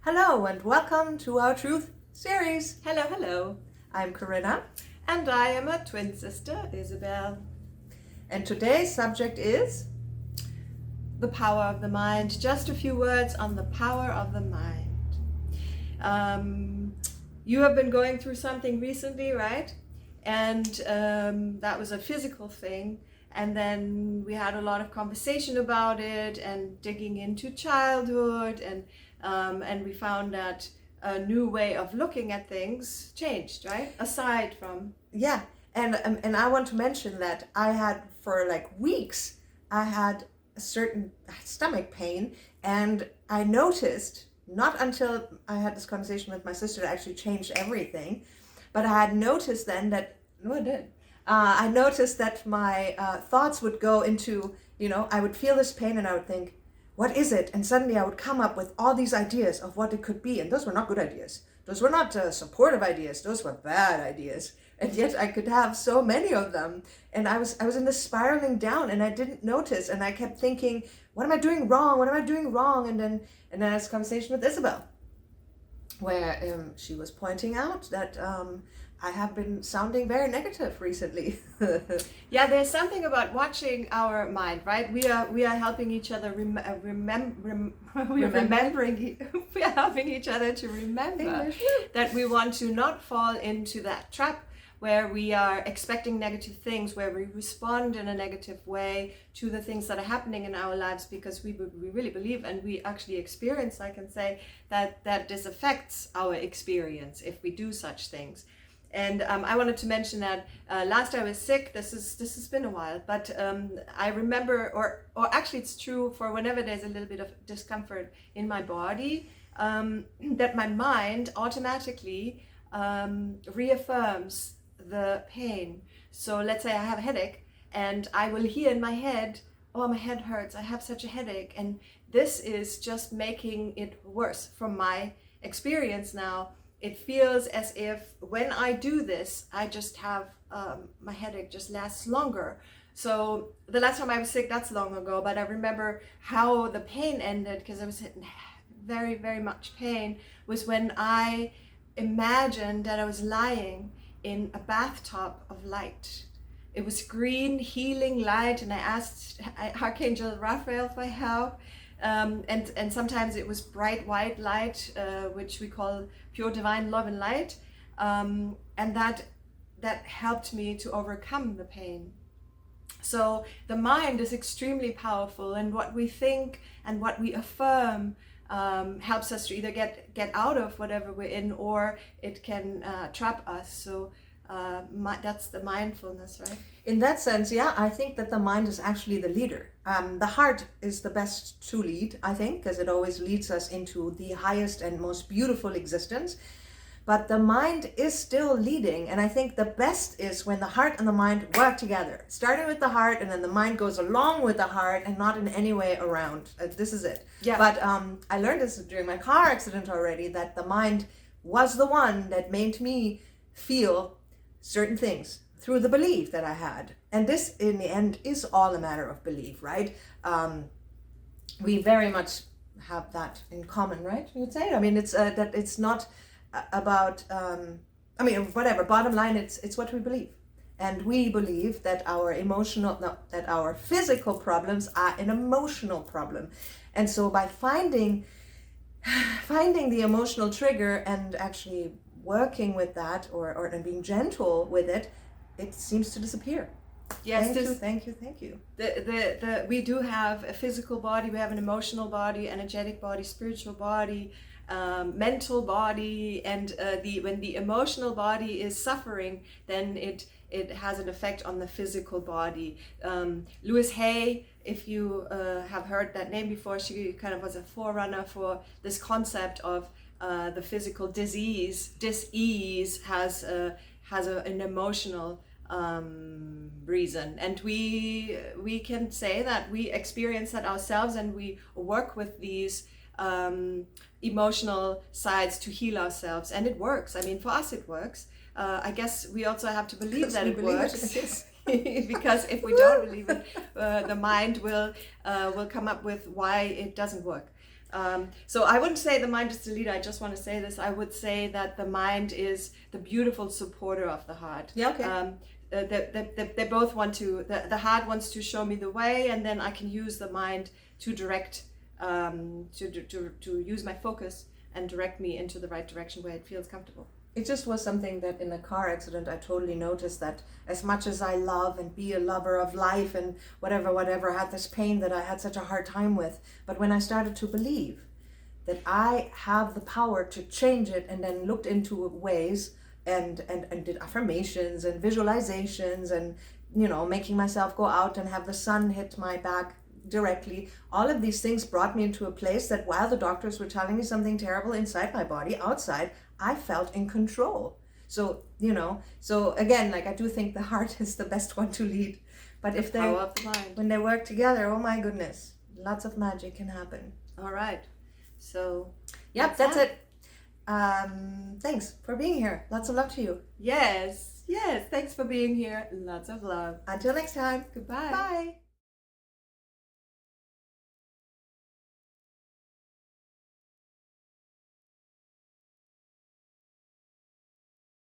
Hello and welcome to our Truth series. Hello, hello. I'm Corinna. And I am a twin sister, Isabelle. And today's subject is the power of the mind. Just a few words on the power of the mind. You have been going through something recently, right? And that was a physical thing. And then we had a lot of conversation about it and digging into childhood, and we found that a new way of looking at things changed, right? Aside from and I want to mention that I had for like weeks I had a certain stomach pain, and I noticed not until I had this conversation with my sister that actually changed everything, but I had noticed then that I noticed that my thoughts would go into, I would feel this pain and I would think, what is it? And suddenly I would come up with all these ideas of what it could be. And those were not good ideas. Those were not supportive ideas. Those were bad ideas. And yet I could have so many of them. And I was in this spiraling down, and I didn't notice. And I kept thinking, what am I doing wrong? What am I doing wrong? And then I had this conversation with Isabelle, where she was pointing out that I have been sounding very negative recently. Yeah, there's something about watching our mind, right? We are helping each other remembering. We are helping each other to remember that we want to not fall into that trap where we are expecting negative things, where we respond in a negative way to the things that are happening in our lives, because we really believe, and we actually experience, I can say, that this affects our experience if we do such things. And I wanted to mention that last I was sick. This has been a while, but I remember, or actually it's true for whenever there's a little bit of discomfort in my body, that my mind automatically reaffirms the pain. So let's say I have a headache, and I will hear in my head, oh, my head hurts, I have such a headache, and this is just making it worse from my experience now. It feels as if when I do this, I just have my headache just lasts longer. So the last time I was sick, that's long ago, but I remember how the pain ended, because I was in very, very much pain, was when I imagined that I was lying in a bathtub of light. It was green, healing light, and I asked Archangel Raphael for help. And sometimes it was bright white light, which we call pure divine love and light, and that helped me to overcome the pain. So the mind is extremely powerful, and what we think and what we affirm helps us to either get out of whatever we're in, or it can trap us. So that's the mindfulness, right? In that sense, yeah, I think that the mind is actually the leader. The heart is the best to lead, I think, because it always leads us into the highest and most beautiful existence. But the mind is still leading, and I think the best is when the heart and the mind work together, starting with the heart, and then the mind goes along with the heart and not in any way around. This is it. Yeah. But I learned this during my car accident already, that the mind was the one that made me feel certain things through the belief that I had. And this, in the end, is all a matter of belief, right? We very much have that in common, right? You would say? I mean, it's that it's not about, whatever. Bottom line, it's what we believe. And we believe that that our physical problems are an emotional problem. And so by finding the emotional trigger and actually working with that, and being gentle with it, it seems to disappear. Yes, thank you. We do have a physical body, we have an emotional body, energetic body, spiritual body, mental body, and when the emotional body is suffering, then it has an effect on the physical body. Louise Hay, if you have heard that name before, she kind of was a forerunner for this concept of the physical disease. Dis-ease has an emotional reason, and we can say that we experience that ourselves, and we work with these emotional sides to heal ourselves, and it works. I mean, for us it works. I guess we also have to believe that it works. Because if we don't believe it, the mind will come up with why it doesn't work. So I wouldn't say the mind is the leader. I just want to say this. I would say that the mind is the beautiful supporter of the heart. Yeah, okay. They both want to, the heart wants to show me the way, and then I can use the mind to direct, to use my focus and direct me into the right direction where it feels comfortable. It just was something that in a car accident I totally noticed that as much as I love and be a lover of life and whatever, I had this pain that I had such a hard time with. But when I started to believe that I have the power to change it, and then looked into ways and did affirmations and visualizations and, you know, making myself go out and have the sun hit my back directly, all of these things brought me into a place that while the doctors were telling me something terrible inside my body, outside, I felt in control. So, you know, so again, like I do think the heart is the best one to lead. But if they, Power of the mind. when they work together, oh my goodness, lots of magic can happen. All right. So, Yep, that's it. Thanks for being here. Lots of love to you. Yes. Thanks for being here. Lots of love. Until next time. Goodbye. Bye.